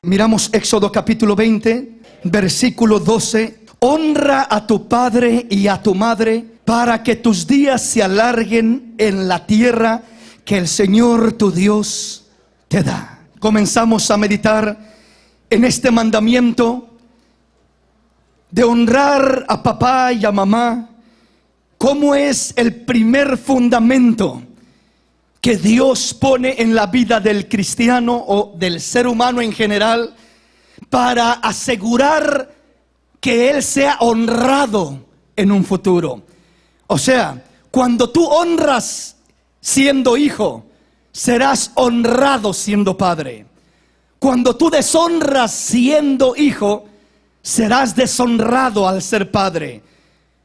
Miramos Éxodo capítulo 20, versículo 12. Honra a tu padre y a tu madre para que tus días se alarguen en la tierra que el Señor tu Dios te da. Comenzamos a meditar en este mandamiento de honrar a papá y a mamá, cómo es el primer fundamento que Dios pone en la vida del cristiano o del ser humano en general para asegurar que él sea honrado en un futuro. O sea, cuando tú honras siendo hijo, serás honrado siendo padre. Cuando tú deshonras siendo hijo, serás deshonrado al ser padre.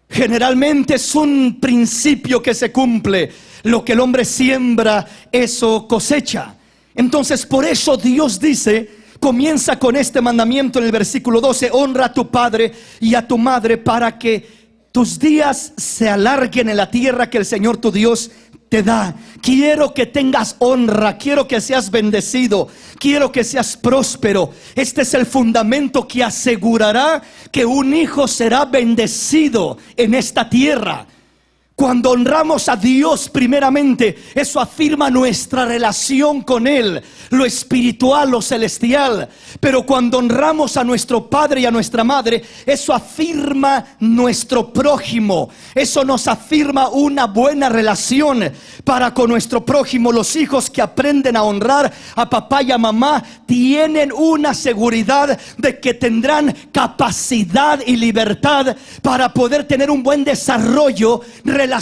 Generalmente es un principio que se cumple. Lo que el hombre siembra, eso cosecha. Entonces por eso Dios dice, comienza con este mandamiento en el versículo 12: honra a tu padre y a tu madre para que tus días se alarguen en la tierra que el Señor tu Dios te da. Quiero que tengas honra, quiero que seas bendecido, quiero que seas próspero. Este es el fundamento que asegurará que un hijo será bendecido en esta tierra. Cuando honramos a Dios primeramente, eso afirma nuestra relación con Él, lo espiritual, lo celestial. Pero cuando honramos a nuestro padre y a nuestra madre, eso afirma nuestro prójimo. Eso nos afirma una buena relación para con nuestro prójimo. Los hijos que aprenden a honrar a papá y a mamá tienen una seguridad de que tendrán capacidad y libertad para poder tener un buen desarrollo relacional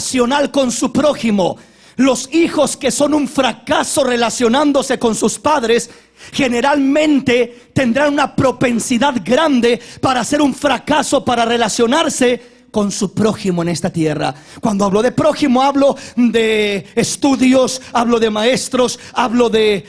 con su prójimo. Los hijos que son un fracaso relacionándose con sus padres generalmente tendrán una propensidad grande para ser un fracaso para relacionarse con su prójimo en esta tierra. Cuando hablo de prójimo, hablo de estudios, hablo de maestros, hablo de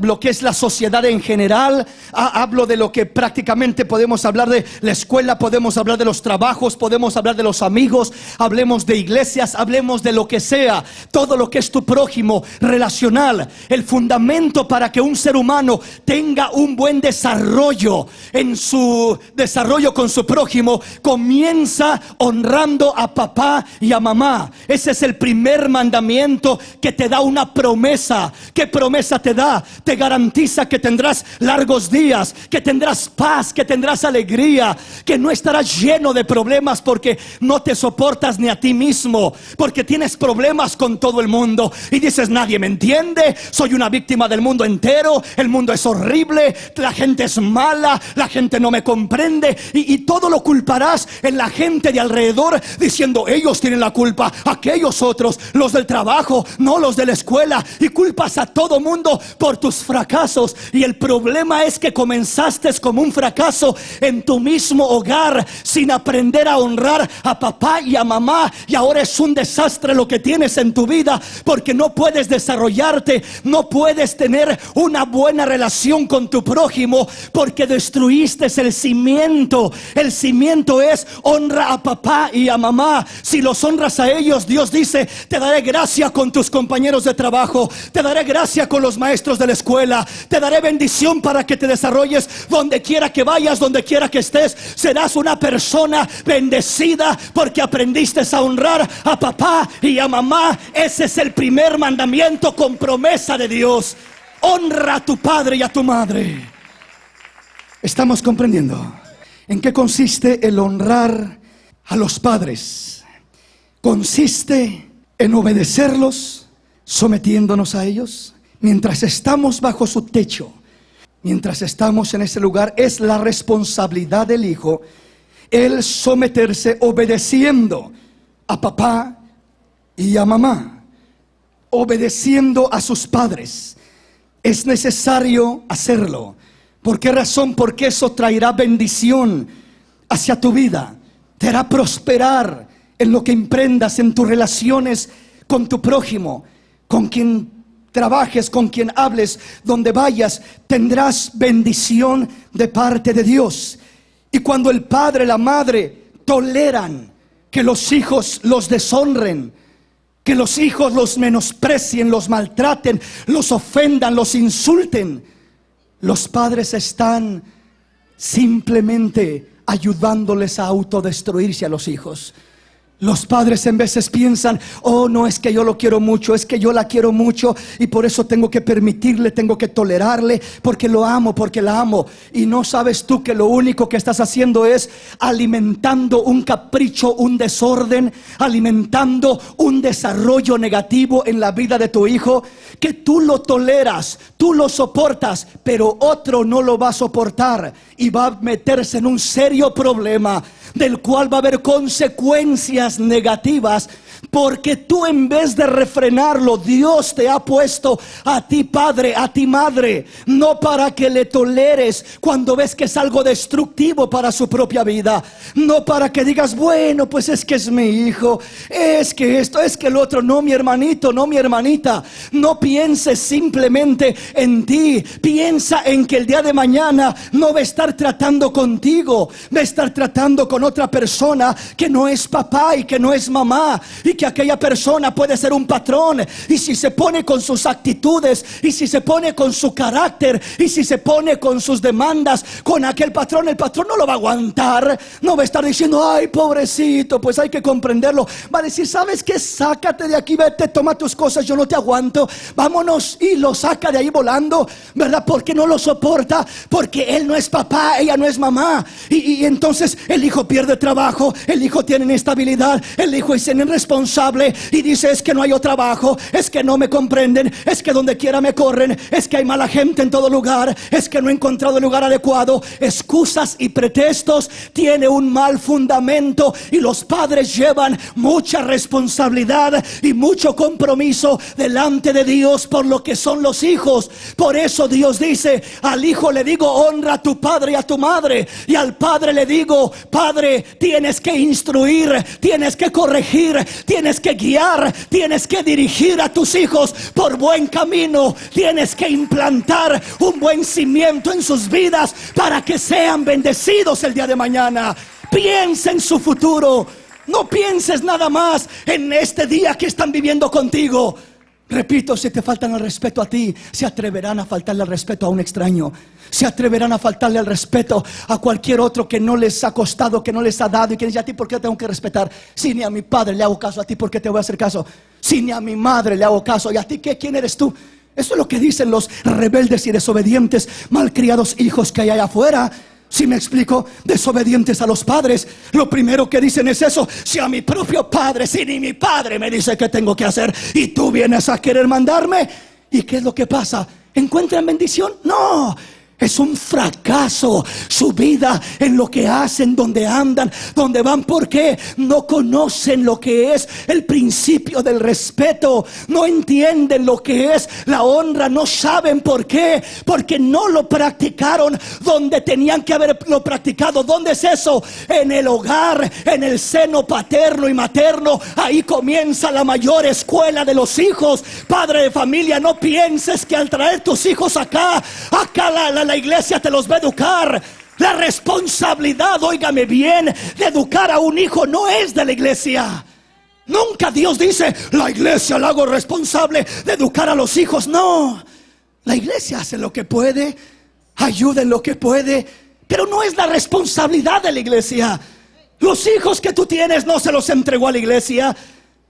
lo que es la sociedad en general, hablo de lo que prácticamente podemos hablar de la escuela, podemos hablar de los trabajos, podemos hablar de los amigos, hablemos de iglesias, hablemos de lo que sea, todo lo que es tu prójimo relacional. El fundamento para que un ser humano tenga un buen desarrollo en su desarrollo con su prójimo comienza honrando a papá y a mamá. Ese es el primer mandamiento que te da una promesa. ¿Qué promesa te da? Te garantiza que tendrás largos días, que tendrás paz, que tendrás alegría, que no estarás lleno de problemas porque no te soportas ni a ti mismo, porque tienes problemas con todo el mundo y dices: nadie me entiende, soy una víctima del mundo entero, el mundo es horrible, la gente es mala, la gente no me comprende, y todo lo culparás en la gente de alrededor, diciendo: ellos tienen la culpa, aquellos otros, los del trabajo, no los de la escuela, y culpas a todo mundo por tus fracasos. Y el problema es que comenzaste como un fracaso en tu mismo hogar, sin aprender a honrar a papá y a mamá, y ahora es un desastre lo que tienes en tu vida, porque no puedes desarrollarte, no puedes tener una buena relación con tu prójimo, porque destruiste el cimiento. El cimiento es honra a papá y a mamá. Si los honras a ellos, Dios dice: te daré gracia con tus compañeros de trabajo, te daré gracia con los maestros de la escuela, te daré bendición para que te desarrolles donde quiera que vayas, donde quiera que estés. Serás una persona bendecida porque aprendiste a honrar a papá y a mamá. Ese es el primer mandamiento con promesa de Dios: honra a tu padre y a tu madre. ¿Estamos comprendiendo en qué consiste el honrar a los padres? Consiste en obedecerlos, sometiéndonos a ellos. Mientras estamos bajo su techo, mientras estamos en ese lugar, es la responsabilidad del hijo el someterse, obedeciendo a papá y a mamá, obedeciendo a sus padres. Es necesario hacerlo. ¿Por qué razón? Porque eso traerá bendición hacia tu vida, te hará prosperar en lo que emprendas, en tus relaciones con tu prójimo, con quien trabajes, con quien hables, donde vayas, tendrás bendición de parte de Dios. Y cuando el padre, la madre toleran que los hijos los deshonren, que los hijos los menosprecien, los maltraten, los ofendan, los insulten, Los padres están simplemente ayudándoles a autodestruirse a los hijos. Los padres en veces piensan: oh, no, es que yo lo quiero mucho, es que yo la quiero mucho, y por eso tengo que permitirle, tengo que tolerarle, porque lo amo, porque la amo. Y no sabes tú que lo único que estás haciendo es alimentando un capricho, un desorden, alimentando un desarrollo negativo en la vida de tu hijo, que tú lo toleras, tú lo soportas, pero otro no lo va a soportar y va a meterse en un serio problema del cual va a haber consecuencias negativas, porque tú, en vez de refrenarlo, Dios te ha puesto a ti padre, a ti madre, no para que le toleres cuando ves que es algo destructivo para su propia vida, no para que digas: bueno, pues es que es mi hijo, es que esto, es que el otro. No, mi hermanito, no, mi hermanita, no pienses simplemente en ti, piensa en que el día de mañana no va a estar tratando contigo, va a estar tratando con otra persona que no es papá y que no es mamá, y que aquella persona puede ser un patrón, y si se pone con sus actitudes, y si se pone con su carácter, y si se pone con sus demandas con aquel patrón, el patrón no lo va a aguantar, no va a estar diciendo: ay, pobrecito, pues hay que comprenderlo. Va a decir: ¿sabes qué? Sácate de aquí, vete, toma tus cosas, yo no te aguanto, vámonos. Y lo saca de ahí volando, ¿verdad? Porque no lo soporta, porque él no es papá, ella no es mamá, y entonces el hijo pierde trabajo, el hijo tiene inestabilidad, el hijo es irresponsable y dice: es que no hay trabajo, es que no me comprenden, es que donde quiera me corren, es que hay mala gente en todo lugar, es que no he encontrado el lugar adecuado. Excusas y pretextos tiene un mal fundamento, y los padres llevan mucha responsabilidad y mucho compromiso delante de Dios por lo que son los hijos. Por eso Dios dice: al hijo le digo: honra a tu padre y a tu madre, y al padre le digo: padre, tienes que instruir, tienes que corregir, tienes que guiar, tienes que dirigir a tus hijos por buen camino, tienes que implantar un buen cimiento en sus vidas para que sean bendecidos el día de mañana. Piensa en su futuro, no pienses nada más en este día que están viviendo contigo. Repito, si te faltan el respeto a ti, se atreverán a faltarle el respeto a un extraño, se atreverán a faltarle el respeto a cualquier otro que no les ha costado, que no les ha dado, y que dice: ¿a ti por qué tengo que respetar? Si ni a mi padre le hago caso, ¿a ti por qué te voy a hacer caso? Si ni a mi madre le hago caso, ¿y a ti qué? ¿Quién eres tú? Eso es lo que dicen los rebeldes y desobedientes, malcriados hijos que hay allá afuera. Si me explico, desobedientes a los padres, lo primero que dicen es eso: si a mi propio padre, si ni mi padre me dice qué tengo que hacer, y tú vienes a querer mandarme. ¿Y qué es lo que pasa? ¿Encuentran bendición? No. Es un fracaso su vida en lo que hacen, donde andan, donde van. ¿Por qué? No conocen lo que es el principio del respeto, no entienden lo que es la honra, no saben por qué, porque no lo practicaron donde tenían que haberlo practicado. ¿Dónde es eso? En el hogar, en el seno paterno y materno. Ahí comienza la mayor escuela de los hijos. Padre de familia, no pienses que al traer tus hijos acá la iglesia te los va a educar. La responsabilidad, óigame bien, de educar a un hijo no es de la iglesia. Nunca Dios dice: la iglesia la hago responsable de educar a los hijos. No, la iglesia hace lo que puede, ayuda en lo que puede, pero no es la responsabilidad de la iglesia. Los hijos que tú tienes no se los entregó a la iglesia,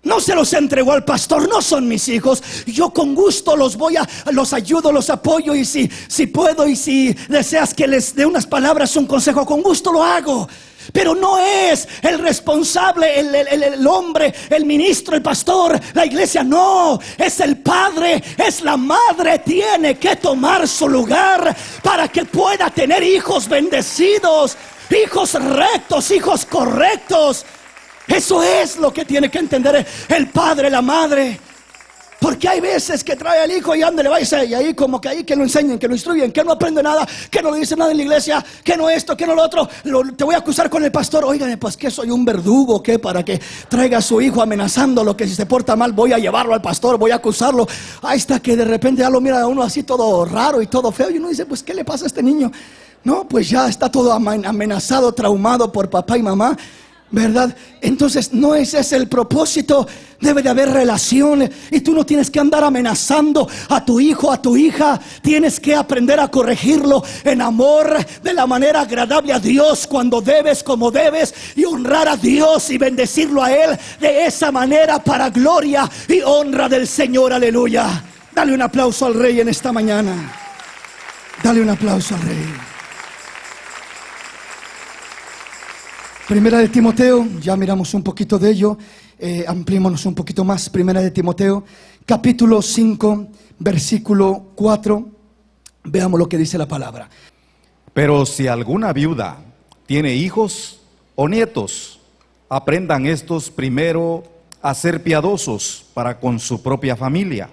no se los entregó al pastor, no son mis hijos. Yo con gusto los ayudo, los apoyo, y si puedo, y si deseas que les dé unas palabras, un consejo, con gusto lo hago. Pero no es el responsable el hombre, el ministro, el pastor, la iglesia. No, es el padre, es la madre. Tiene que tomar su lugar para que pueda tener hijos bendecidos, hijos rectos, hijos correctos. Eso es lo que tiene que entender el padre, la madre. Porque hay veces que trae al hijo y ándale, va y ahí como que ahí que lo enseñen, que lo instruyen, que no aprende nada, que no le dicen nada en la iglesia, que no esto, que no lo otro. Te voy a acusar con el pastor. Oigan, pues que soy un verdugo, que para que traiga a su hijo amenazándolo, que si se porta mal voy a llevarlo al pastor, voy a acusarlo. Ahí está, que de repente ya lo mira a uno así todo raro y todo feo, y uno dice: pues ¿qué le pasa a este niño? No, pues ya está todo amenazado, traumado por papá y mamá. ¿verdad? Entonces no ese es el propósito. Debe de haber relación, y tú no tienes que andar amenazando a tu hijo, a tu hija. Tienes que aprender a corregirlo en amor, de la manera agradable a Dios, cuando debes, como debes, y honrar a Dios y bendecirlo a Él de esa manera, para gloria y honra del Señor. Aleluya. Dale un aplauso al Rey en esta mañana. Dale un aplauso al Rey. Primera de Timoteo, ya miramos un poquito de ello, ampliémonos un poquito más. Primera de Timoteo, capítulo 5, versículo 4. Veamos lo que dice la palabra. Pero si alguna viuda tiene hijos o nietos, aprendan estos primero a ser piadosos para con su propia familia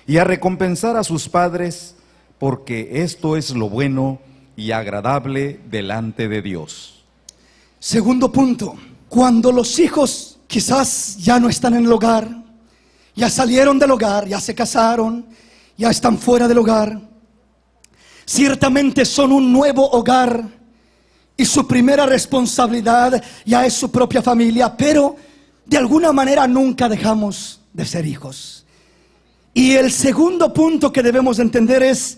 y a recompensar a sus padres, porque esto es lo bueno y agradable delante de Dios. Segundo punto, cuando los hijos quizás ya no están en el hogar, ya salieron del hogar, ya se casaron, ya están fuera del hogar, ciertamente son un nuevo hogar y su primera responsabilidad ya es su propia familia, pero de alguna manera nunca dejamos de ser hijos. Y el segundo punto que debemos entender es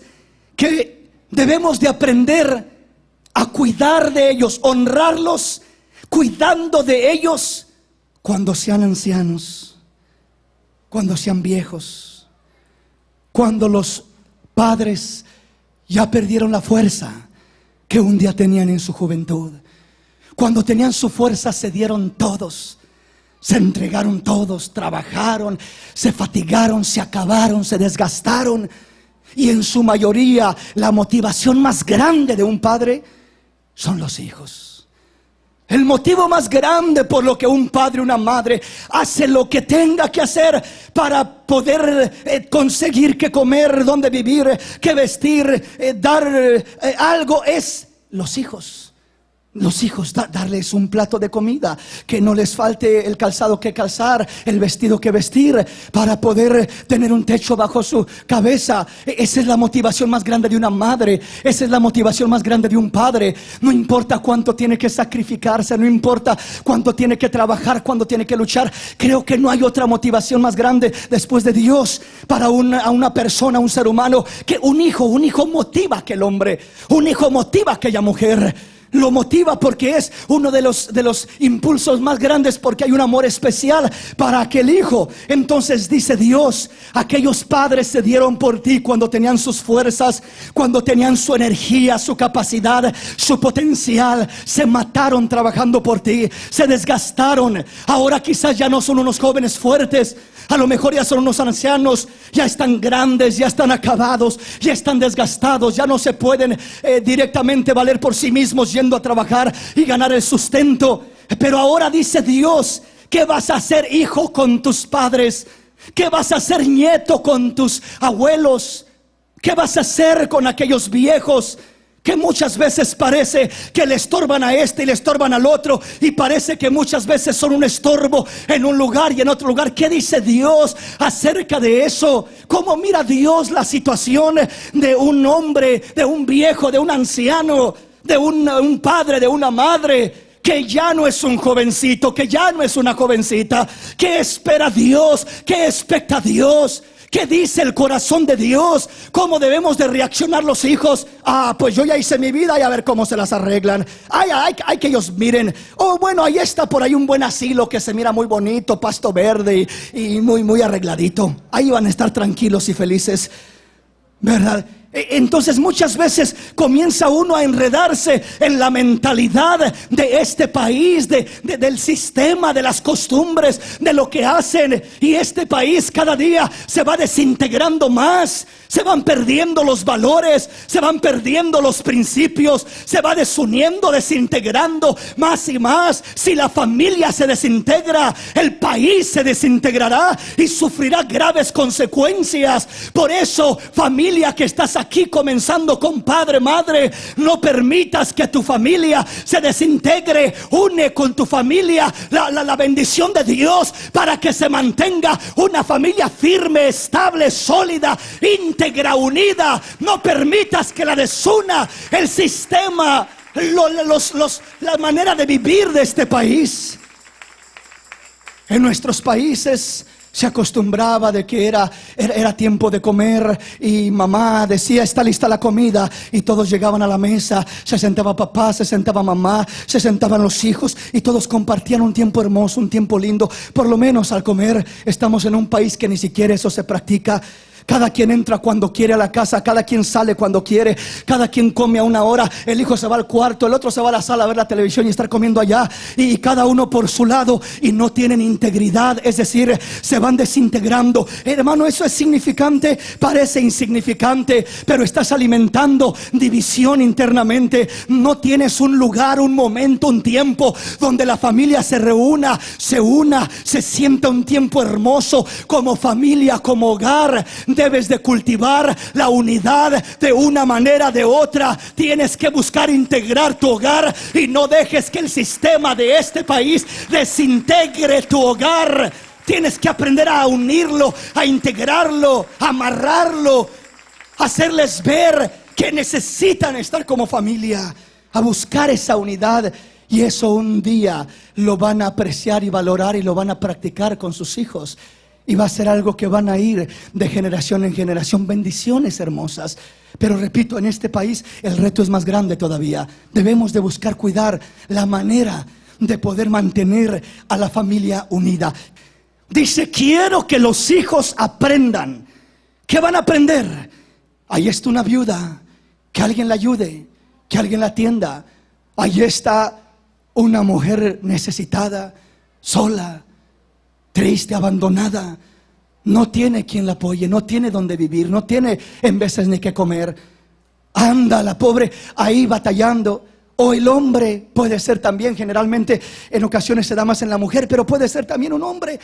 que debemos de aprender a cuidar de ellos, honrarlos, cuidando de ellos cuando sean ancianos, cuando sean viejos, cuando los padres ya perdieron la fuerza que un día tenían en su juventud. Cuando tenían su fuerza se dieron todos, se entregaron todos, trabajaron, se fatigaron, se acabaron, se desgastaron. Y en su mayoría la motivación más grande de un padre son los hijos. El motivo más grande por lo que un padre, una madre hace lo que tenga que hacer para poder conseguir que comer, dónde vivir, que vestir, dar algo, es los hijos. Los hijos, darles un plato de comida, que no les falte el calzado que calzar, el vestido que vestir, para poder tener un techo bajo su cabeza. Esa es la motivación más grande de una madre. Esa es la motivación más grande de un padre. No importa cuánto tiene que sacrificarse, no importa cuánto tiene que trabajar, cuánto tiene que luchar. Creo que no hay otra motivación más grande después de Dios para a una persona, un ser humano, que un hijo. Un hijo motiva a aquel hombre, un hijo motiva a aquella mujer. Lo motiva porque es uno de los impulsos más grandes, porque hay un amor especial para aquel hijo. Entonces dice Dios, aquellos padres se dieron por ti cuando tenían sus fuerzas, cuando tenían su energía, su capacidad, su potencial. Se mataron trabajando por ti, se desgastaron. Ahora quizás ya no son unos jóvenes fuertes, a lo mejor ya son unos ancianos, ya están grandes, ya están acabados, ya están desgastados, ya no se pueden directamente valer por sí mismos yendo a trabajar y ganar el sustento. Pero ahora dice Dios, ¿qué vas a hacer, hijo, con tus padres? ¿Qué vas a hacer, nieto, con tus abuelos? ¿Qué vas a hacer con aquellos viejos que muchas veces parece que le estorban a este y le estorban al otro, y parece que muchas veces son un estorbo en un lugar y en otro lugar? ¿Qué dice Dios acerca de eso? ¿Cómo mira Dios la situación de un hombre, de un viejo, de un anciano, de un padre, de una madre que ya no es un jovencito, que ya no es una jovencita? ¿Qué espera Dios? ¿Qué expecta Dios? ¿Qué dice el corazón de Dios? ¿Cómo debemos de reaccionar los hijos? Pues yo ya hice mi vida y a ver cómo se las arreglan. Hay que ellos miren. Bueno, ahí está por ahí un buen asilo que se mira muy bonito, pasto verde y muy arregladito. Ahí van a estar tranquilos y felices, ¿verdad? Entonces muchas veces comienza uno a enredarse en la mentalidad de este país, del sistema, de las costumbres, de lo que hacen. Y este país cada día se va desintegrando más. Se van perdiendo los valores, se van perdiendo los principios, se va desuniendo, desintegrando más y más. Si la familia se desintegra, el país se desintegrará y sufrirá graves consecuencias. Por eso, familia que estás aquí comenzando con padre, madre, no permitas que tu familia se desintegre. Une con tu familia la bendición de Dios para que se mantenga una familia firme, estable, sólida, íntegra, unida. No permitas que la desuna el sistema la manera de vivir de este país. En nuestros países se acostumbraba de que era tiempo de comer y mamá decía: está lista la comida, y todos llegaban a la mesa, se sentaba papá, se sentaba mamá, se sentaban los hijos y todos compartían un tiempo hermoso, un tiempo lindo. Por lo menos al comer. Estamos en un país que ni siquiera eso se practica. Cada quien entra cuando quiere a la casa, cada quien sale cuando quiere, cada quien come a una hora. El hijo se va al cuarto, el otro se va a la sala a ver la televisión y estar comiendo allá, y cada uno por su lado, y no tienen integridad, es decir, se van desintegrando. Hermano, eso es significante, parece insignificante, pero estás alimentando división internamente. No tienes un lugar, un momento, un tiempo donde la familia se reúna, se una, se sienta un tiempo hermoso como familia, como hogar. Debes de cultivar la unidad de una manera, de otra. Tienes que buscar integrar tu hogar y no dejes que el sistema de este país desintegre tu hogar. Tienes que aprender a unirlo, a integrarlo, a amarrarlo, a hacerles ver que necesitan estar como familia, a buscar esa unidad. Y eso un día lo van a apreciar y valorar y lo van a practicar con sus hijos. Y va a ser algo que van a ir de generación en generación. Bendiciones hermosas. Pero repito, en este país el reto es más grande todavía. Debemos de buscar cuidar la manera de poder mantener a la familia unida. Dice: quiero que los hijos aprendan. ¿Qué van a aprender? Ahí está una viuda, que alguien la ayude, que alguien la atienda. Ahí está una mujer necesitada, sola, triste, abandonada. No tiene quien la apoye, no tiene donde vivir, no tiene en veces ni qué comer. Anda la pobre ahí batallando. O el hombre puede ser también, generalmente en ocasiones se da más en la mujer, pero puede ser también un hombre.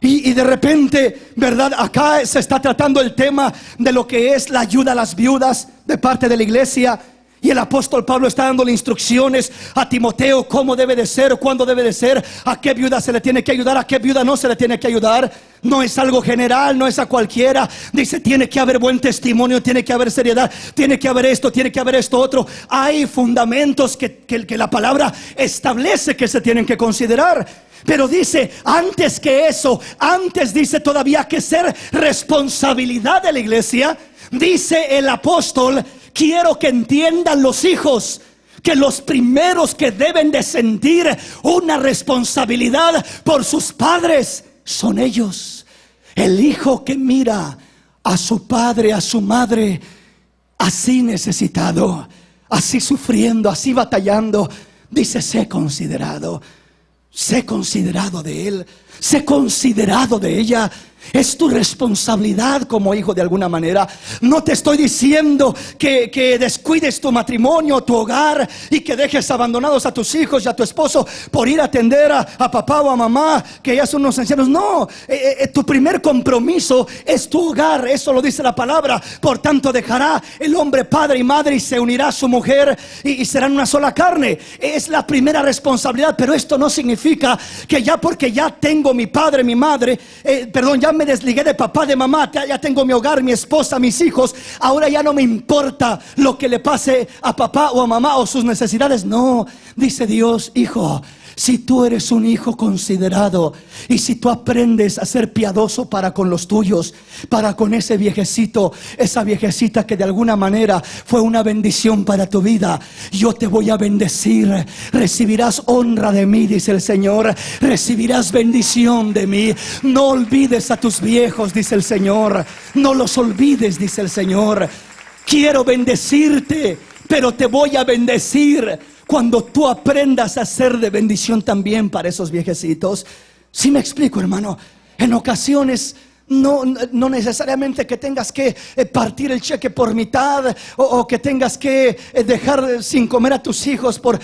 Y de repente, ¿verdad? Acá se está tratando el tema de lo que es la ayuda a las viudas de parte de la iglesia. Y el apóstol Pablo está dándole instrucciones a Timoteo: cómo debe de ser, cuándo debe de ser, a qué viuda se le tiene que ayudar, a qué viuda no se le tiene que ayudar. No es algo general, no es a cualquiera. Dice: tiene que haber buen testimonio, tiene que haber seriedad, tiene que haber esto, tiene que haber esto otro. Hay fundamentos que la palabra establece que se tienen que considerar. Pero dice, antes que eso, antes dice todavía que ser responsabilidad de la iglesia. Dice el apóstol: quiero que entiendan los hijos que los primeros que deben de sentir una responsabilidad por sus padres son ellos. El hijo que mira a su padre, a su madre, así necesitado, así sufriendo, así batallando, dice: sé considerado de él, sé considerado de ella. Es tu responsabilidad como hijo de alguna manera. No te estoy diciendo que descuides tu matrimonio, tu hogar, y que dejes abandonados a tus hijos y a tu esposo por ir a atender a papá o a mamá, que ya son unos ancianos. No, tu primer compromiso es tu hogar. Eso lo dice la palabra. Por tanto dejará el hombre padre y madre y se unirá a su mujer y serán una sola carne. Es la primera responsabilidad. Pero esto no significa que ya porque ya tengo mi padre, mi madre, ya me desligué de papá, de mamá, ya tengo mi hogar, mi esposa, mis hijos, ahora ya no me importa lo que le pase a papá o a mamá o sus necesidades. No, dice Dios: hijo, si tú eres un hijo considerado y si tú aprendes a ser piadoso para con los tuyos, para con ese viejecito, esa viejecita que de alguna manera fue una bendición para tu vida, yo te voy a bendecir. Recibirás honra de mí, dice el Señor. Recibirás bendición de mí. No olvides a tus viejos, dice el Señor. No los olvides, dice el Señor. Quiero bendecirte, pero te voy a bendecir cuando tú aprendas a ser de bendición también para esos viejecitos. ¿Sí me explico, hermano? En ocasiones no necesariamente que tengas que partir el cheque por mitad, o que tengas que dejar sin comer a tus hijos por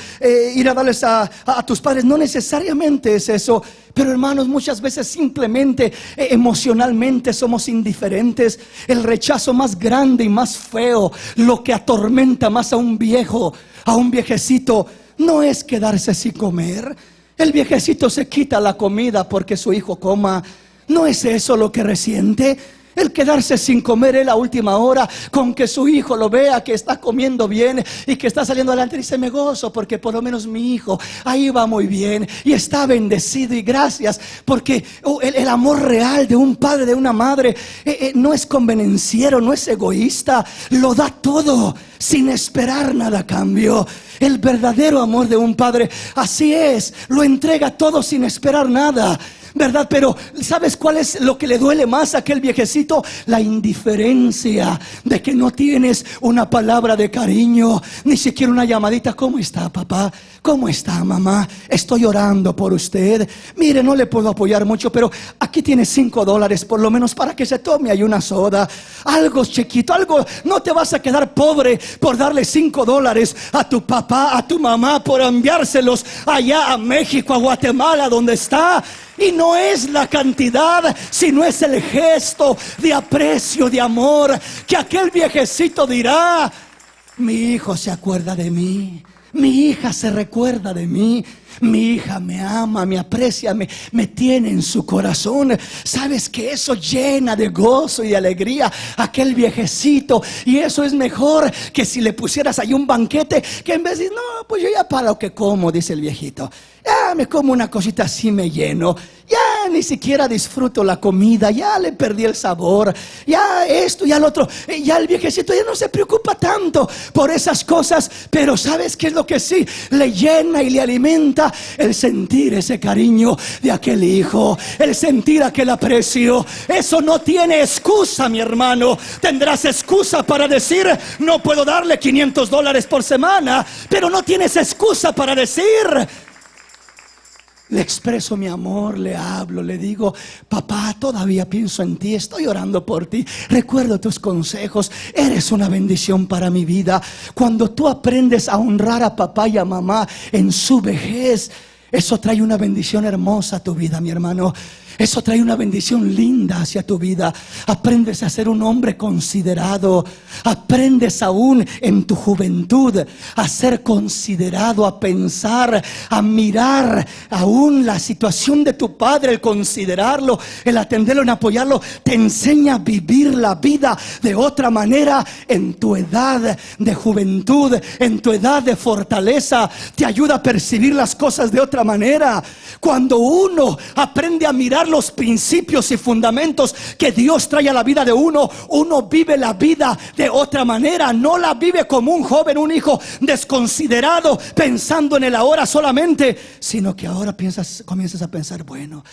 ir a darles a tus padres. No necesariamente es eso. Pero hermanos, muchas veces simplemente emocionalmente somos indiferentes. El rechazo más grande y más feo, lo que atormenta más a un viejo, a un viejecito, no es quedarse sin comer. El viejecito se quita la comida porque su hijo coma. No es eso lo que resiente. El quedarse sin comer en la última hora, con que su hijo lo vea que está comiendo bien y que está saliendo adelante, dice: me gozo porque por lo menos mi hijo ahí va muy bien y está bendecido, y gracias, porque el amor real de un padre, de una madre, no es convenenciero, no es egoísta, lo da todo sin esperar nada a cambio. El verdadero amor de un padre así es, lo entrega todo sin esperar nada, ¿verdad? Pero ¿sabes cuál es lo que le duele más a aquel viejecito? La indiferencia de que no tienes una palabra de cariño, ni siquiera una llamadita: ¿cómo está, papá? ¿Cómo está, mamá? Estoy orando por usted. Mire, no le puedo apoyar mucho, pero aquí tiene $5 por lo menos para que se tome ahí una soda. Algo chiquito, algo. No te vas a quedar pobre por darle $5 a tu papá, a tu mamá, por enviárselos allá a México, a Guatemala, donde está. Y no es la cantidad, sino es el gesto de aprecio, de amor, que aquel viejecito dirá: mi hijo se acuerda de mí, mi hija se recuerda de mí, mi hija me ama, me aprecia, me tiene en su corazón. Sabes que eso llena de gozo y de alegría a aquel viejecito. Y eso es mejor que si le pusieras ahí un banquete, que en vez de: no, pues yo ya para lo que como, dice el viejito, ya me como una cosita así, me lleno, ya ni siquiera disfruto la comida, ya le perdí el sabor, ya esto, ya lo otro. Ya el viejecito ya no se preocupa tanto por esas cosas. Pero ¿sabes qué es lo que sí le llena y le alimenta? El sentir ese cariño de aquel hijo, el sentir aquel aprecio. Eso no tiene excusa, mi hermano. Tendrás excusa para decir: no puedo darle $500 por semana, pero no tienes excusa para decir: le expreso mi amor, le hablo, le digo: papá, todavía pienso en ti, estoy orando por ti, recuerdo tus consejos, eres una bendición para mi vida. Cuando tú aprendes a honrar a papá y a mamá en su vejez, eso trae una bendición hermosa a tu vida, mi hermano. Eso trae una bendición linda hacia tu vida. Aprendes a ser un hombre considerado. Aprendes aún en tu juventud a ser considerado, a pensar, a mirar aún la situación de tu padre. El considerarlo, el atenderlo, en apoyarlo, te enseña a vivir la vida de otra manera en tu edad de juventud, en tu edad de fortaleza. Te ayuda a percibir las cosas de otra manera. Cuando uno aprende a mirar los principios y fundamentos que Dios trae a la vida de uno, uno vive la vida de otra manera. No la vive como un joven, un hijo desconsiderado, pensando en el ahora solamente, sino que ahora comienzas a pensar: bueno,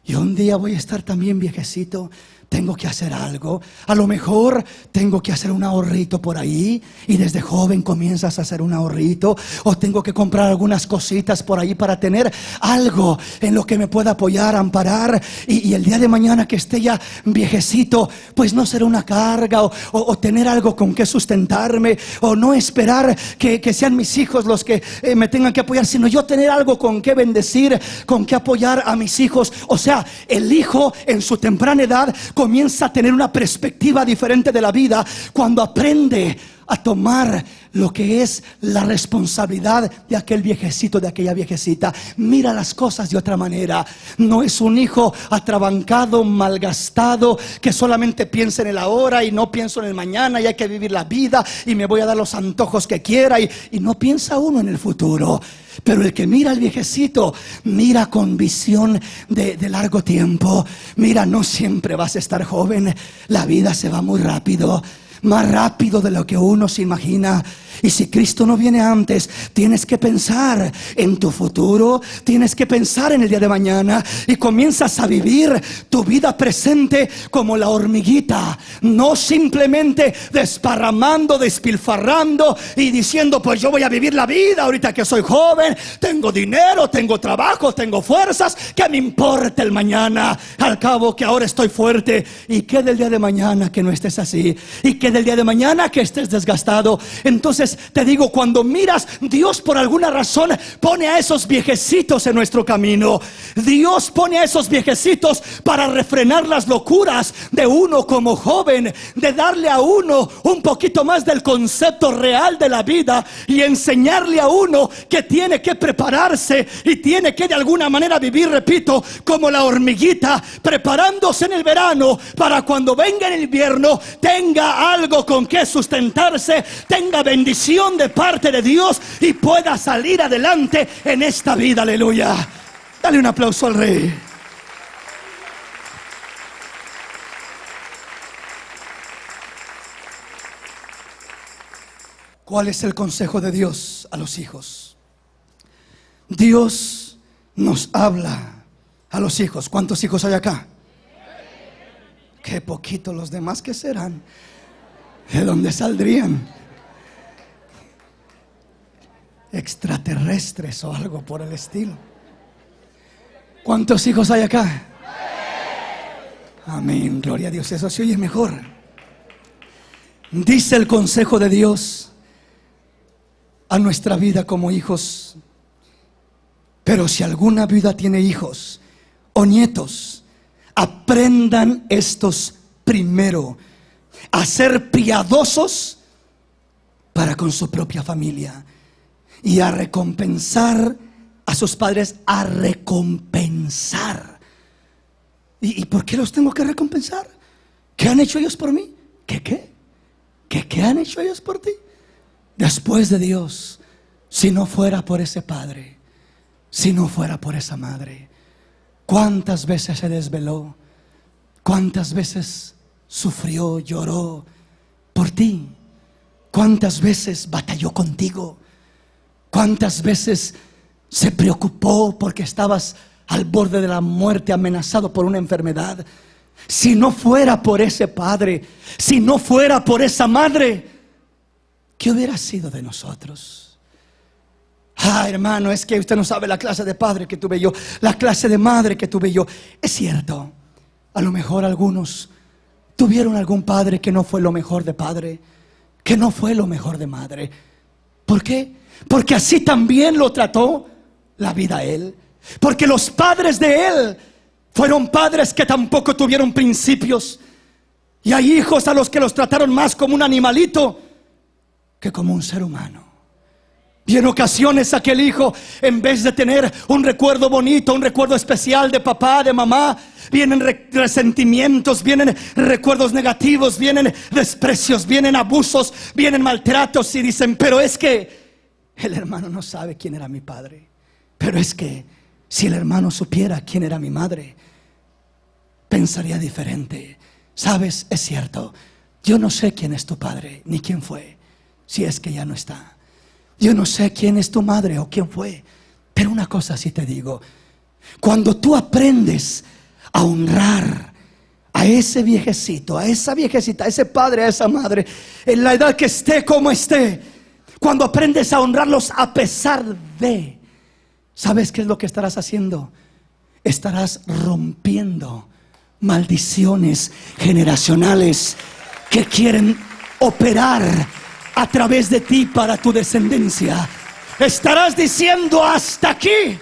yo un día voy a estar también viejecito, tengo que hacer algo. A lo mejor tengo que hacer un ahorrito por ahí, y desde joven comienzas a hacer un ahorrito. O tengo que comprar algunas cositas por ahí para tener algo en lo que me pueda apoyar, amparar. Y el día de mañana que esté ya viejecito, pues no será una carga, o tener algo con que sustentarme, o no esperar que sean mis hijos los que me tengan que apoyar, sino yo tener algo con que bendecir, con que apoyar a mis hijos. O sea, el hijo en su temprana edad comienza a tener una perspectiva diferente de la vida cuando aprende a tomar lo que es la responsabilidad de aquel viejecito, de aquella viejecita. Mira las cosas de otra manera. No es un hijo atrabancado, malgastado, que solamente piensa en el ahora y no pienso en el mañana, y hay que vivir la vida y me voy a dar los antojos que quiera, y no piensa uno en el futuro. Pero el que mira al viejecito, mira con visión de largo tiempo. Mira, no siempre vas a estar joven. La vida se va muy rápido, más rápido de lo que uno se imagina. Y si Cristo no viene antes, tienes que pensar en tu futuro, tienes que pensar en el día de mañana, y comienzas a vivir tu vida presente como la hormiguita, no simplemente desparramando, despilfarrando y diciendo: pues yo voy a vivir la vida ahorita que soy joven, tengo dinero, tengo trabajo, tengo fuerzas, ¿qué me importa el mañana? Al cabo que ahora estoy fuerte. ¿Y qué del día de mañana que no estés así? ¿Y qué del día de mañana que estés desgastado? Entonces veces te digo, cuando miras, Dios por alguna razón pone a esos viejecitos en nuestro camino. Dios pone a esos viejecitos para refrenar las locuras de uno como joven, de darle a uno un poquito más del concepto real de la vida y enseñarle a uno que tiene que prepararse y tiene que de alguna manera vivir, repito, como la hormiguita, preparándose en el verano para cuando venga el invierno tenga algo con que sustentarse, tenga bendición de parte de Dios y pueda salir adelante en esta vida. Aleluya. Dale un aplauso al Rey. ¿Cuál es el consejo de Dios a los hijos? Dios nos habla a los hijos. ¿Cuántos hijos hay acá? Qué poquito. Los demás, ¿qué serán? ¿De dónde saldrían? Extraterrestres o algo por el estilo. ¿Cuántos hijos hay acá? Amén, gloria a Dios. Eso se oye mejor. Dice el consejo de Dios a nuestra vida como hijos: pero si alguna viuda tiene hijos o nietos, aprendan estos primero a ser piadosos para con su propia familia y a recompensar a sus padres, a recompensar. ¿Y por qué los tengo que recompensar? ¿Qué han hecho ellos por mí? ¿Qué han hecho ellos por ti? Después de Dios, si no fuera por ese padre, si no fuera por esa madre, ¿cuántas veces se desveló? ¿Cuántas veces sufrió, lloró por ti? ¿Cuántas veces batalló contigo? ¿Cuántas veces se preocupó porque estabas al borde de la muerte, amenazado por una enfermedad? Si no fuera por ese padre, si no fuera por esa madre, ¿qué hubiera sido de nosotros? Hermano, es que usted no sabe la clase de padre que tuve yo, la clase de madre que tuve yo. Es cierto, a lo mejor algunos tuvieron algún padre que no fue lo mejor de padre, que no fue lo mejor de madre. ¿Por qué? Porque así también lo trató la vida a él. Porque los padres de él fueron padres que tampoco tuvieron principios. Y hay hijos a los que los trataron más como un animalito que como un ser humano. Y en ocasiones aquel hijo, en vez de tener un recuerdo bonito, un recuerdo especial de papá, de mamá, vienen resentimientos, vienen recuerdos negativos, vienen desprecios, vienen abusos, vienen maltratos, y dicen: pero es que el hermano no sabe quién era mi padre. Pero es que si el hermano supiera quién era mi madre, pensaría diferente. Sabes, es cierto, yo no sé quién es tu padre, ni quién fue, si es que ya no está. Yo no sé quién es tu madre o quién fue, pero una cosa sí te digo: cuando tú aprendes a honrar a ese viejecito, a esa viejecita, a ese padre, a esa madre, en la edad que esté, como esté, cuando aprendes a honrarlos a pesar de, ¿sabes qué es lo que estarás haciendo? Estarás rompiendo maldiciones generacionales que quieren operar a través de ti para tu descendencia. Estarás diciendo: hasta aquí,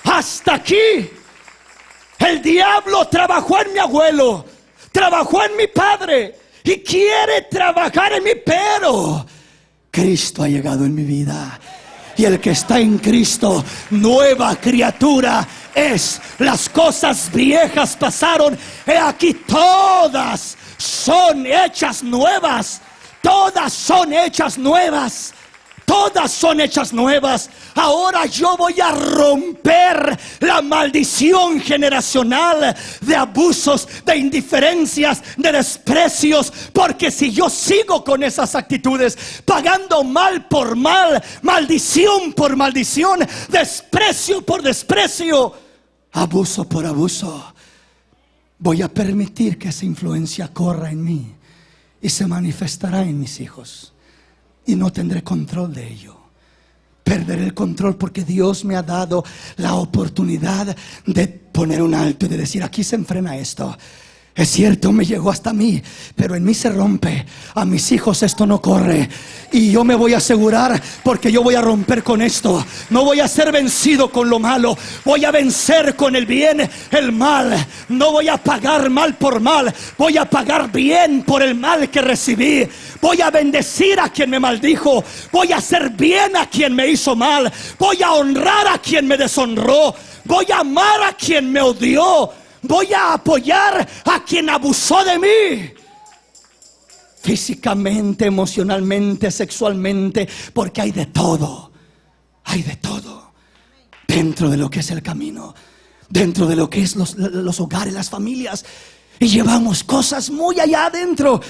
hasta aquí. El diablo trabajó en mi abuelo, trabajó en mi padre y quiere trabajar en mí, pero Cristo ha llegado en mi vida. Y el que está en Cristo, nueva criatura es. Las cosas viejas pasaron, he aquí todas son hechas nuevas. Todas son hechas nuevas. Todas son hechas nuevas. Ahora yo voy a romper la maldición generacional de abusos, de indiferencias, de desprecios. Porque si yo sigo con esas actitudes, pagando mal por mal, maldición por maldición, desprecio por desprecio, abuso por abuso, voy a permitir que esa influencia corra en mí y se manifestará en mis hijos. Y no tendré control de ello. Perderé el control porque Dios me ha dado la oportunidad de poner un alto y de decir: aquí se enfrena esto. Es cierto, me llegó hasta mí, pero en mí se rompe. A mis hijos esto no corre. Y yo me voy a asegurar, porque yo voy a romper con esto. No voy a ser vencido con lo malo. Voy a vencer con el bien el mal. No voy a pagar mal por mal. Voy a pagar bien por el mal que recibí. Voy a bendecir a quien me maldijo. Voy a hacer bien a quien me hizo mal. Voy a honrar a quien me deshonró. Voy a amar a quien me odió. Voy a apoyar a quien abusó de mí. Físicamente, emocionalmente, sexualmente, porque hay de todo. Hay de todo dentro de lo que es el camino, dentro de lo que es los hogares, las familias. Y llevamos cosas muy allá adentro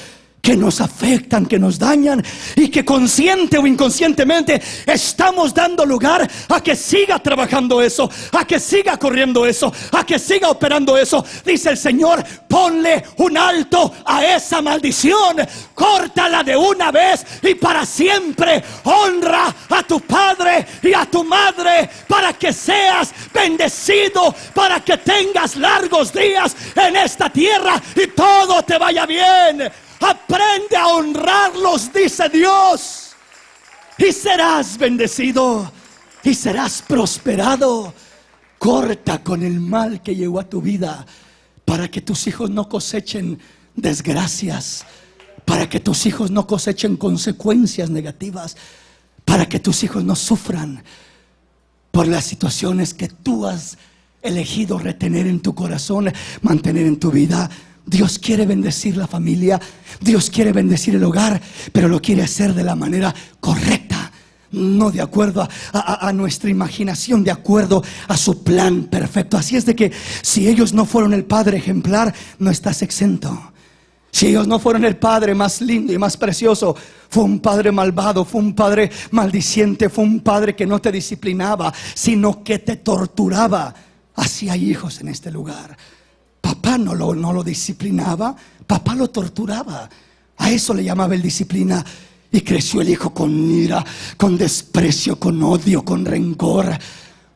que nos afectan, que nos dañan, y que consciente o inconscientemente estamos dando lugar a que siga trabajando eso, a que siga corriendo eso, a que siga operando eso. Dice el Señor: ponle un alto a esa maldición, córtala de una vez y para siempre. Honra a tu padre y a tu madre para que seas bendecido, para que tengas largos días en esta tierra y todo te vaya bien. Aprende a honrarlos, dice Dios, y serás bendecido y serás prosperado. Corta con el mal que llegó a tu vida, para que tus hijos no cosechen desgracias, para que tus hijos no cosechen consecuencias negativas, para que tus hijos no sufran por las situaciones que tú has elegido retener en tu corazón, mantener en tu vida. Dios quiere bendecir la familia, Dios quiere bendecir el hogar, pero lo quiere hacer de la manera correcta, no de acuerdo a nuestra imaginación, de acuerdo a su plan perfecto. Así es de que si ellos no fueron el padre ejemplar, no estás exento. Si ellos no fueron el padre más lindo y más precioso, fue un padre malvado, fue un padre maldiciente, fue un padre que no te disciplinaba, sino que te torturaba. Así hay hijos en este lugar. Papá no lo disciplinaba, papá lo torturaba. A eso le llamaba el disciplina. Y creció el hijo con ira, con desprecio, con odio, con rencor,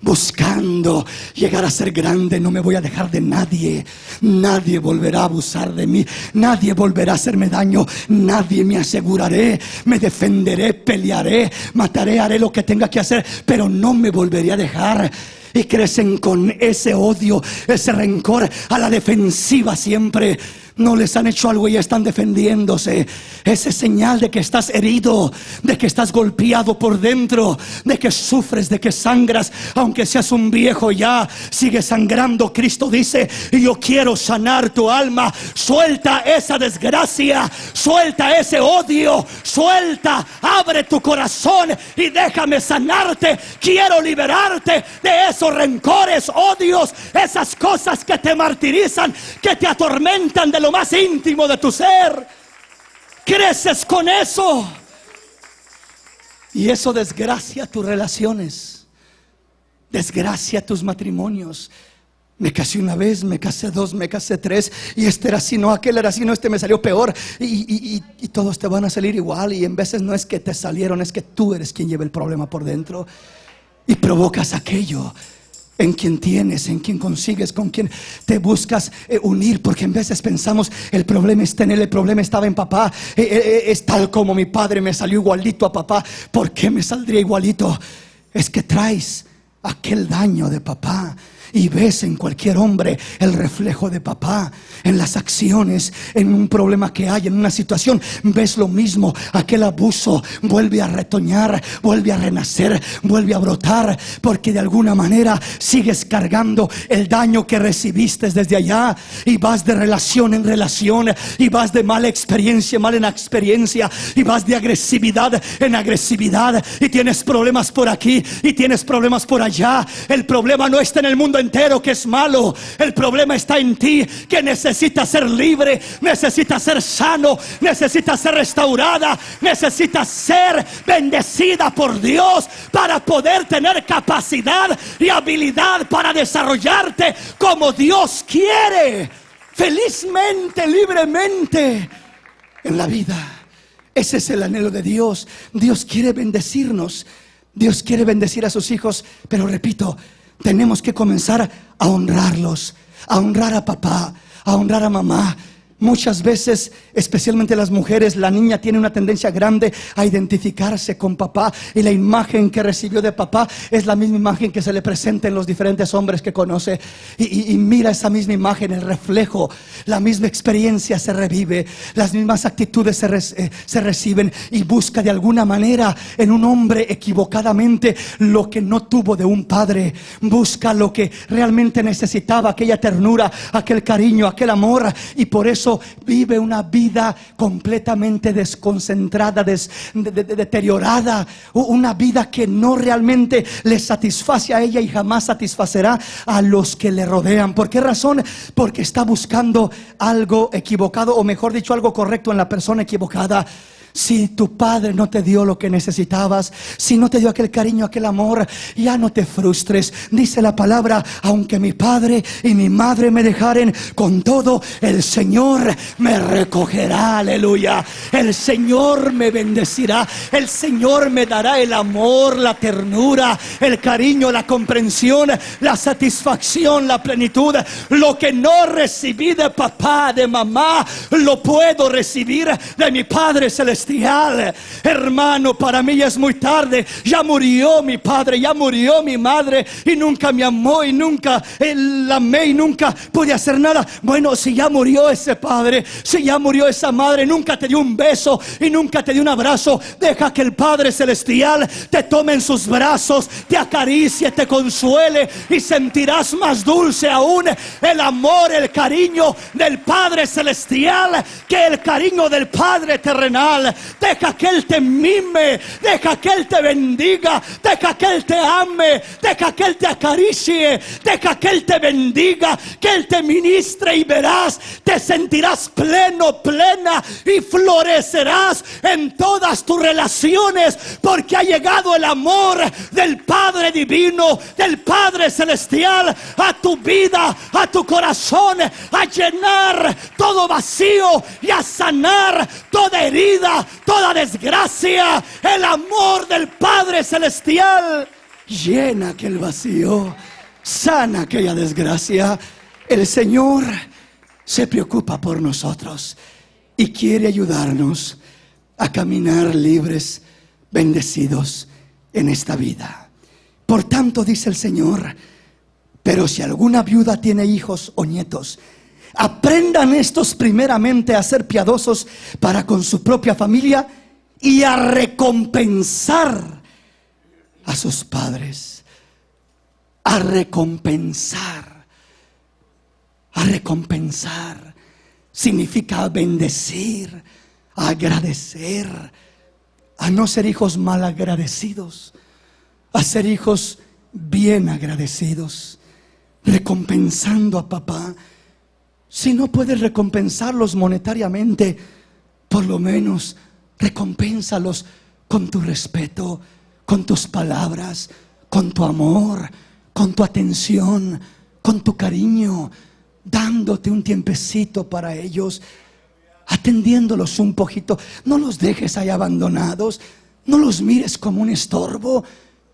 buscando llegar a ser grande. No me voy a dejar de nadie. Nadie volverá a abusar de mí. Nadie volverá a hacerme daño. Nadie, me aseguraré, me defenderé, pelearé, mataré, haré lo que tenga que hacer, pero no me volveré a dejar. Y crecen con ese odio, ese rencor, a la defensiva siempre. No les han hecho algo y ya están defendiéndose. Esa es señal de que estás herido, de que estás golpeado por dentro, de que sufres, de que sangras. Aunque seas un viejo ya, sigue sangrando. Cristo dice: y yo quiero sanar tu alma. Suelta esa desgracia, suelta ese odio, suelta, abre tu corazón y déjame sanarte. Quiero liberarte de esos rencores, odios, esas cosas que te martirizan, que te atormentan de lo más íntimo de tu ser. Creces con eso y eso desgracia tus relaciones, desgracia tus matrimonios. Me casé una vez, me casé dos, me casé tres, y este era así, no, aquel era así, no, este me salió peor, y todos te van a salir igual. Y en veces no es que te salieron, es que tú eres quien lleva el problema por dentro y provocas aquello en quien tienes, en quien consigues, con quien te buscas unir. Porque en veces pensamos: el problema está en él, el problema estaba en papá. Es tal como mi padre me salió igualito a papá, ¿por qué me saldría igualito? Es que traes aquel daño de papá. Y ves en cualquier hombre el reflejo de papá, en las acciones, en un problema que hay, en una situación, ves lo mismo. Aquel abuso vuelve a retoñar, vuelve a renacer, vuelve a brotar, porque de alguna manera sigues cargando el daño que recibiste desde allá, y vas de relación en relación, y vas de mala experiencia en mala experiencia, y vas de agresividad en agresividad, y tienes problemas por aquí y tienes problemas por allá. El problema no está en el mundo entero, que es malo. El problema está en ti, que necesitas ser libre, necesitas ser sano, necesitas ser restaurada, necesitas ser bendecida por Dios para poder tener capacidad y habilidad para desarrollarte como Dios quiere, felizmente, libremente en la vida. Ese es el anhelo de Dios. Dios quiere bendecirnos, Dios quiere bendecir a sus hijos, pero repito, tenemos que comenzar a honrarlos, a honrar a papá, a honrar a mamá. Muchas veces, especialmente las mujeres, la niña tiene una tendencia grande a identificarse con papá, y la imagen que recibió de papá es la misma imagen que se le presenta en los diferentes hombres que conoce, y mira esa misma imagen, el reflejo, la misma experiencia se revive, las mismas actitudes se reciben, y busca de alguna manera en un hombre equivocadamente lo que no tuvo de un padre. Busca lo que realmente necesitaba, aquella ternura, aquel cariño, aquel amor, y por eso vive una vida completamente desconcentrada, deteriorada, una vida que no realmente le satisface a ella y jamás satisfacerá a los que le rodean. ¿Por qué razón? Porque está buscando algo equivocado, o mejor dicho, algo correcto en la persona equivocada. Si tu padre no te dio lo que necesitabas, si no te dio aquel cariño, aquel amor, ya no te frustres. Dice la palabra: aunque mi padre y mi madre me dejaren, con todo el Señor me recogerá. Aleluya. El Señor me bendecirá. El Señor me dará el amor, la ternura, el cariño, la comprensión, la satisfacción, la plenitud. Lo que no recibí de papá, de mamá, lo puedo recibir de mi Padre Celestial. Hermano, para mí ya es muy tarde. Ya murió mi padre, ya murió mi madre, y nunca me amó, y nunca la amé, y nunca pude hacer nada. Bueno, si ya murió ese padre, si ya murió esa madre, nunca te dio un beso y nunca te dio un abrazo, deja que el Padre Celestial te tome en sus brazos, te acaricie, te consuele, y sentirás más dulce aún el amor, el cariño del Padre Celestial que el cariño del Padre terrenal. Deja que Él te mime, deja que Él te bendiga, deja que Él te ame, deja que Él te acaricie, deja que Él te bendiga, que Él te ministre, y verás, te sentirás pleno, plena, y florecerás en todas tus relaciones, porque ha llegado el amor del Padre Divino, del Padre Celestial a tu vida, a tu corazón, a llenar todo vacío y a sanar toda herida, toda desgracia. El amor del Padre Celestial llena aquel vacío, sana aquella desgracia. El Señor se preocupa por nosotros y quiere ayudarnos a caminar libres, bendecidos en esta vida. Por tanto, dice el Señor: pero si alguna viuda tiene hijos o nietos, aprendan estos primeramente a ser piadosos para con su propia familia, y a recompensar a sus padres. A recompensar. A recompensar significa bendecir, agradecer, a no ser hijos mal agradecidos, a ser hijos bien agradecidos, recompensando a papá. Si no puedes recompensarlos monetariamente, por lo menos recompénsalos con tu respeto, con tus palabras, con tu amor, con tu atención, con tu cariño, dándote un tiempecito para ellos, atendiéndolos un poquito. No los dejes ahí abandonados, no los mires como un estorbo.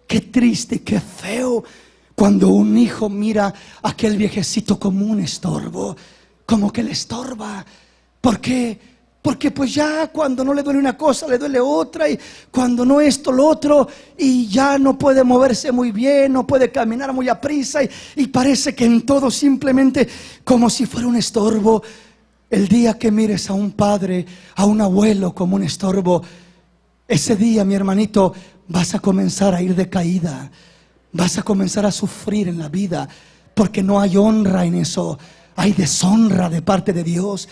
Qué triste, qué feo cuando un hijo mira a aquel viejecito como un estorbo, como que le estorba. ¿Por qué? Porque pues ya cuando no le duele una cosa, le duele otra, y cuando no esto, lo otro, y ya no puede moverse muy bien, no puede caminar muy aprisa, y parece que en todo simplemente como si fuera un estorbo. El día que mires a un padre, a un abuelo como un estorbo, ese día, mi hermanito, vas a comenzar a ir de caída, vas a comenzar a sufrir en la vida, porque no hay honra en eso, hay deshonra de parte de Dios.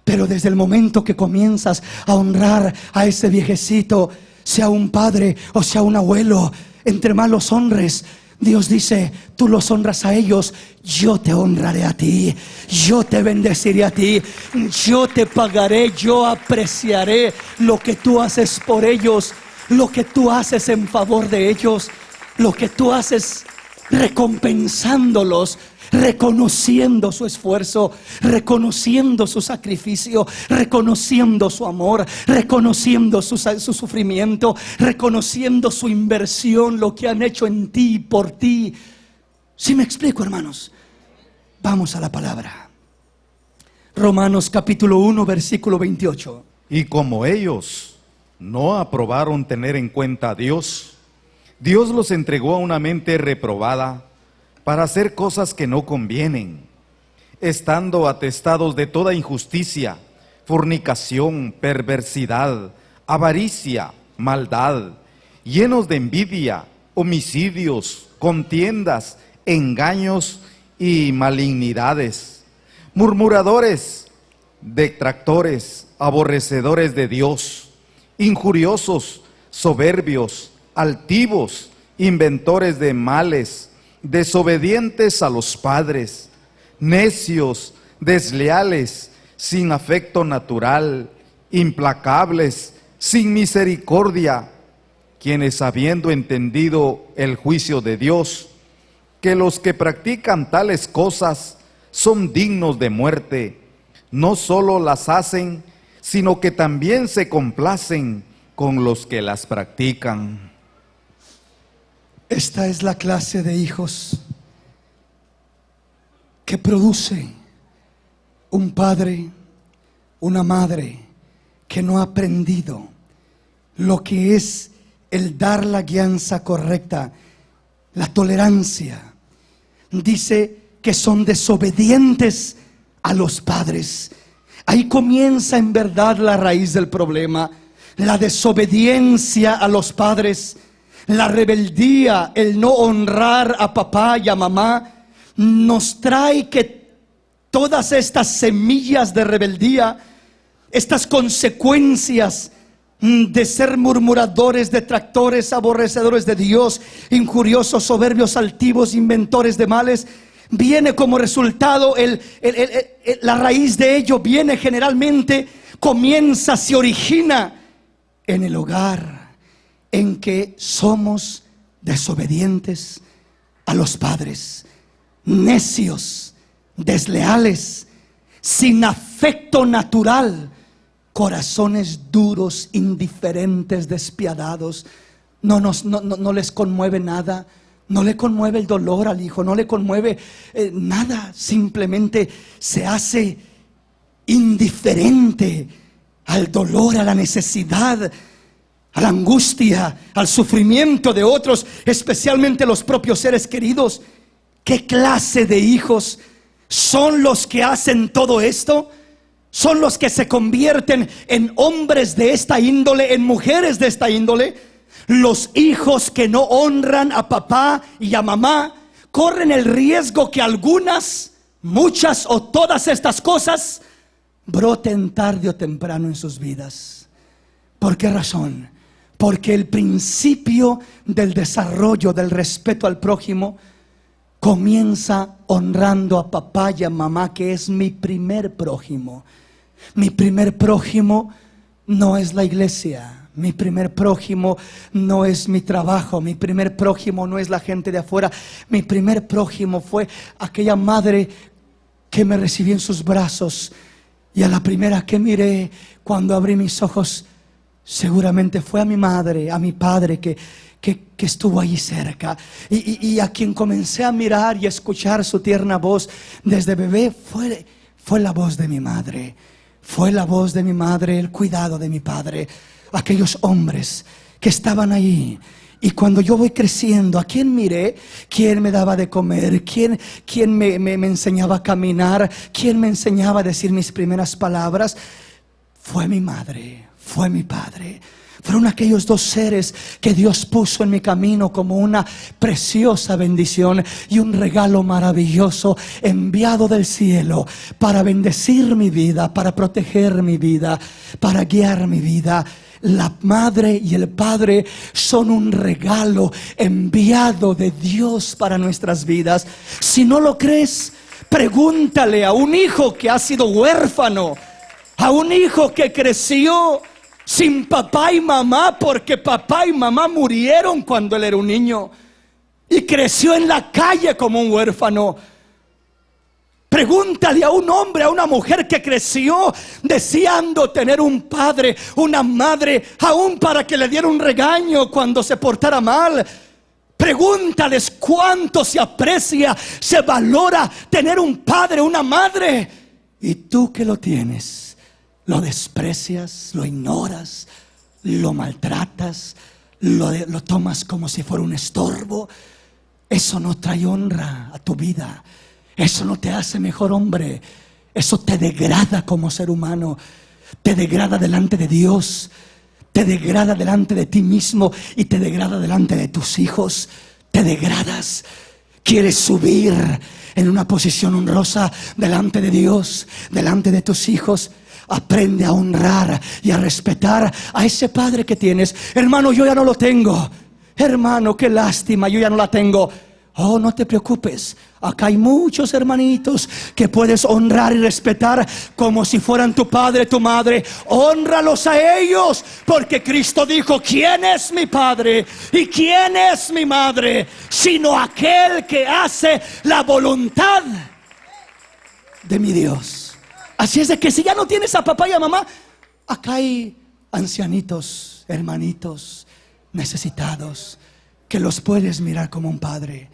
Pero desde el momento que comienzas a honrar a ese viejecito, sea un padre o sea un abuelo, entre más los honres, Dios dice: tú los honras a ellos, yo te honraré a ti, yo te bendeciré a ti, yo te pagaré, yo apreciaré lo que tú haces por ellos, lo que tú haces en favor de ellos, lo que tú haces recompensándolos, reconociendo su esfuerzo, reconociendo su sacrificio, reconociendo su amor, reconociendo su sufrimiento, reconociendo su inversión, lo que han hecho en ti y por ti. ¿Sí me explico, hermanos? Vamos a la palabra. Romanos capítulo 1, versículo 28. Y como ellos no aprobaron tener en cuenta a Dios, Dios los entregó a una mente reprobada para hacer cosas que no convienen, estando atestados de toda injusticia, fornicación, perversidad, avaricia, maldad, llenos de envidia, homicidios, contiendas, engaños y malignidades, murmuradores, detractores, aborrecedores de Dios, injuriosos, soberbios, altivos, inventores de males, desobedientes a los padres, necios, desleales, sin afecto natural, implacables, sin misericordia, quienes habiendo entendido el juicio de Dios, que los que practican tales cosas son dignos de muerte, no solo las hacen, sino que también se complacen con los que las practican. Esta es la clase de hijos que produce un padre, una madre que no ha aprendido lo que es el dar la guianza correcta, la tolerancia. Dice que son desobedientes a los padres. Ahí comienza en verdad la raíz del problema, la desobediencia a los padres, la rebeldía, el no honrar a papá y a mamá, nos trae que todas estas semillas de rebeldía, estas consecuencias de ser murmuradores, detractores, aborrecedores de Dios, injuriosos, soberbios, altivos, inventores de males, viene como resultado, la raíz de ello viene generalmente, comienza, se origina en el hogar en que somos desobedientes a los padres, necios, desleales, sin afecto natural, corazones duros, indiferentes, despiadados. No les conmueve nada. No le conmueve el dolor al hijo, no le conmueve nada. Simplemente se hace indiferente al dolor, a la necesidad, a la angustia, al sufrimiento de otros, especialmente los propios seres queridos. ¿Qué clase de hijos son los que hacen todo esto? Son los que se convierten en hombres de esta índole, en mujeres de esta índole. Los hijos que no honran a papá y a mamá corren el riesgo que algunas, muchas o todas estas cosas broten tarde o temprano en sus vidas. ¿Por qué razón? Porque el principio del desarrollo del respeto al prójimo comienza honrando a papá y a mamá, que es mi primer prójimo. Mi primer prójimo no es la iglesia. Mi primer prójimo no es mi trabajo. Mi primer prójimo no es la gente de afuera. Mi primer prójimo fue aquella madre que me recibió en sus brazos, y a la primera que miré cuando abrí mis ojos seguramente fue a mi madre, a mi padre que estuvo allí cerca, y a quien comencé a mirar y a escuchar su tierna voz desde bebé fue la voz de mi madre. Fue la voz de mi madre, el cuidado de mi padre, aquellos hombres que estaban ahí. Y cuando yo voy creciendo, ¿a quién miré? ¿Quién me daba de comer? ¿Quién me enseñaba a caminar? ¿Quién me enseñaba a decir mis primeras palabras? Fue mi madre, fue mi padre. Fueron aquellos dos seres que Dios puso en mi camino como una preciosa bendición y un regalo maravilloso enviado del cielo para bendecir mi vida, para proteger mi vida, para guiar mi vida. La madre y el padre son un regalo enviado de Dios para nuestras vidas. Si no lo crees, pregúntale a un hijo que ha sido huérfano, a un hijo que creció sin papá y mamá, porque papá y mamá murieron cuando él era un niño, y creció en la calle como un huérfano. Pregúntale a un hombre, a una mujer que creció deseando tener un padre, una madre, aún para que le diera un regaño cuando se portara mal. Pregúntales cuánto se aprecia, se valora tener un padre, una madre. Y tú que lo tienes, lo desprecias, lo ignoras, lo maltratas, lo tomas como si fuera un estorbo. Eso no trae honra a tu vida. Eso no te hace mejor hombre. Eso te degrada como ser humano. Te degrada delante de Dios. Te degrada delante de ti mismo. Y te degrada delante de tus hijos. Te degradas. Quieres subir en una posición honrosa delante de Dios, delante de tus hijos. Aprende a honrar y a respetar a ese padre que tienes. Hermano, yo ya no lo tengo. Hermano, qué lástima, yo ya no la tengo. Oh, no te preocupes. Acá hay muchos hermanitos que puedes honrar y respetar como si fueran tu padre, tu madre. Hónralos a ellos, porque Cristo dijo: ¿quién es mi padre y quién es mi madre? Sino aquel que hace la voluntad de mi Dios. Así es de que si ya no tienes a papá y a mamá, acá hay ancianitos, hermanitos necesitados, que los puedes mirar como un padre,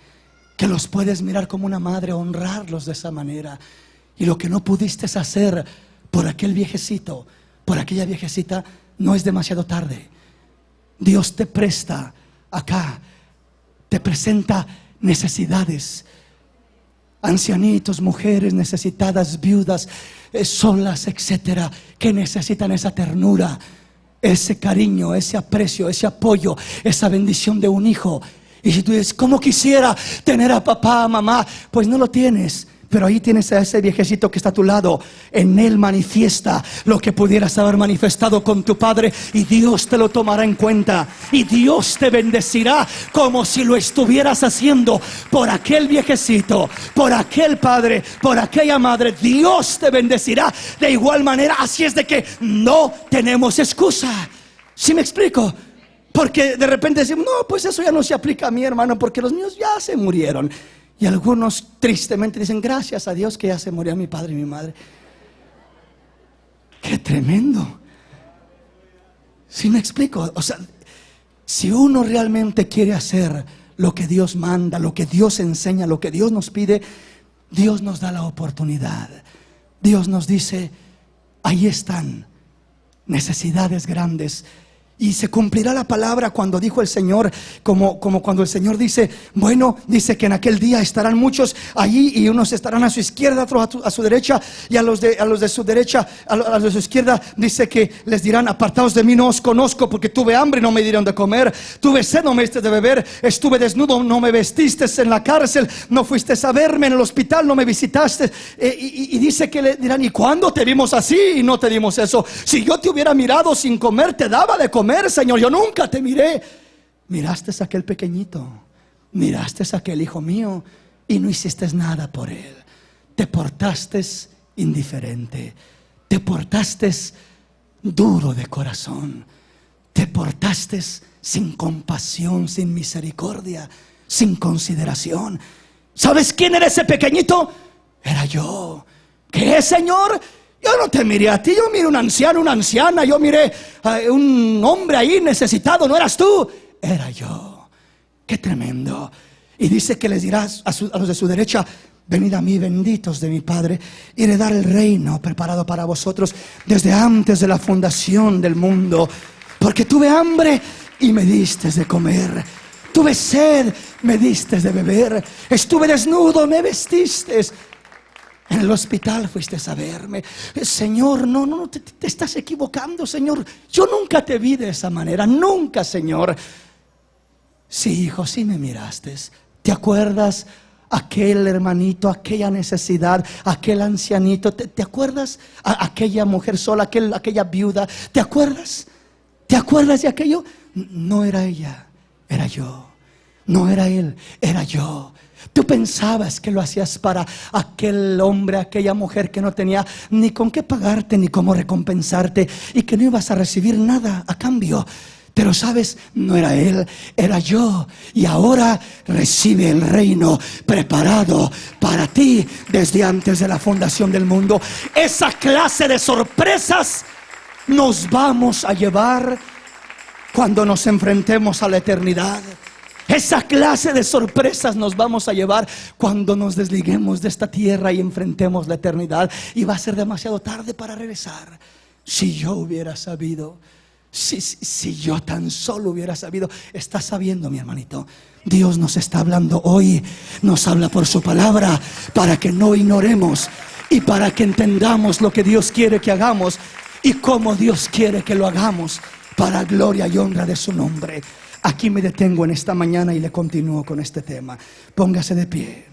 que los puedes mirar como una madre, honrarlos de esa manera. Y lo que no pudiste hacer por aquel viejecito, por aquella viejecita, no es demasiado tarde. Dios te presta acá, te presenta necesidades. Ancianitos, mujeres necesitadas, viudas, solas, etcétera, que necesitan esa ternura, ese cariño, ese aprecio, ese apoyo, esa bendición de un hijo. Y si tú dices: ¿cómo quisiera tener a papá, a mamá? Pues no lo tienes, pero ahí tienes a ese viejecito que está a tu lado. En él manifiesta lo que pudieras haber manifestado con tu padre, y Dios te lo tomará en cuenta, y Dios te bendecirá como si lo estuvieras haciendo por aquel viejecito, por aquel padre, por aquella madre. Dios te bendecirá de igual manera. Así es de que no tenemos excusa. ¿Sí me explico? Porque de repente decimos: no, pues eso ya no se aplica a mí, hermano, porque los míos ya se murieron. Y algunos tristemente dicen: gracias a Dios que ya se murió mi padre y mi madre. ¡Qué tremendo! ¿Sí me explico? O sea, si uno realmente quiere hacer lo que Dios manda, lo que Dios enseña, lo que Dios nos pide, Dios nos da la oportunidad. Dios nos dice: ahí están necesidades grandes. Y se cumplirá la palabra cuando dijo el Señor, como cuando el Señor dice: bueno, dice que en aquel día estarán muchos allí, y unos estarán a su izquierda, otros a su derecha, y a los de su derecha, a los de su izquierda, dice que les dirán: apartaos de mí, no os conozco, porque tuve hambre y no me dieron de comer, tuve sed, no me diste de beber, estuve desnudo, no me vestiste, en la cárcel no fuiste a verme, en el hospital no me visitaste. Y dice que le dirán: ¿y cuándo te vimos así y no te dimos eso? Si yo te hubiera mirado sin comer, te daba de comer, Señor. Yo nunca te miré. Miraste a aquel pequeñito, miraste a aquel hijo mío, y no hiciste nada por él. Te portaste indiferente, te portaste duro de corazón, te portaste sin compasión, sin misericordia, sin consideración. ¿Sabes quién era ese pequeñito? Era yo. ¿Qué, Señor? Yo no te miré a ti, yo miré a un anciano, una anciana, yo miré a un hombre ahí necesitado. ¿No eras tú? Era yo. Qué tremendo. Y dice que les dirás a los de su derecha: venid a mí, benditos de mi Padre, y heredar el reino preparado para vosotros desde antes de la fundación del mundo. Porque tuve hambre y me diste de comer, tuve sed, me diste de beber, estuve desnudo, me vestiste, en el hospital fuiste a verme. Señor, no, te estás equivocando, Señor. Yo nunca te vi de esa manera, nunca, Señor. Sí, hijo, sí me miraste. ¿Te acuerdas aquel hermanito, aquella necesidad, aquel ancianito? ¿Te acuerdas aquella mujer sola, aquella viuda? ¿Te acuerdas? ¿Te acuerdas de aquello? No era ella, era yo. No era él, era yo. Tú pensabas que lo hacías para aquel hombre, aquella mujer que no tenía ni con qué pagarte, ni cómo recompensarte, y que no ibas a recibir nada a cambio. Pero sabes, no era él, era yo. Y ahora recibe el reino preparado para ti desde antes de la fundación del mundo. Esa clase de sorpresas nos vamos a llevar cuando nos enfrentemos a la eternidad. Esa clase de sorpresas nos vamos a llevar cuando nos desliguemos de esta tierra y enfrentemos la eternidad. Y va a ser demasiado tarde para regresar. Si yo hubiera sabido, si yo tan solo hubiera sabido. Estás sabiendo, mi hermanito, Dios nos está hablando hoy. Nos habla por su palabra para que no ignoremos y para que entendamos lo que Dios quiere que hagamos y cómo Dios quiere que lo hagamos, para gloria y honra de su nombre. Aquí me detengo en esta mañana y le continúo con este tema. Póngase de pie.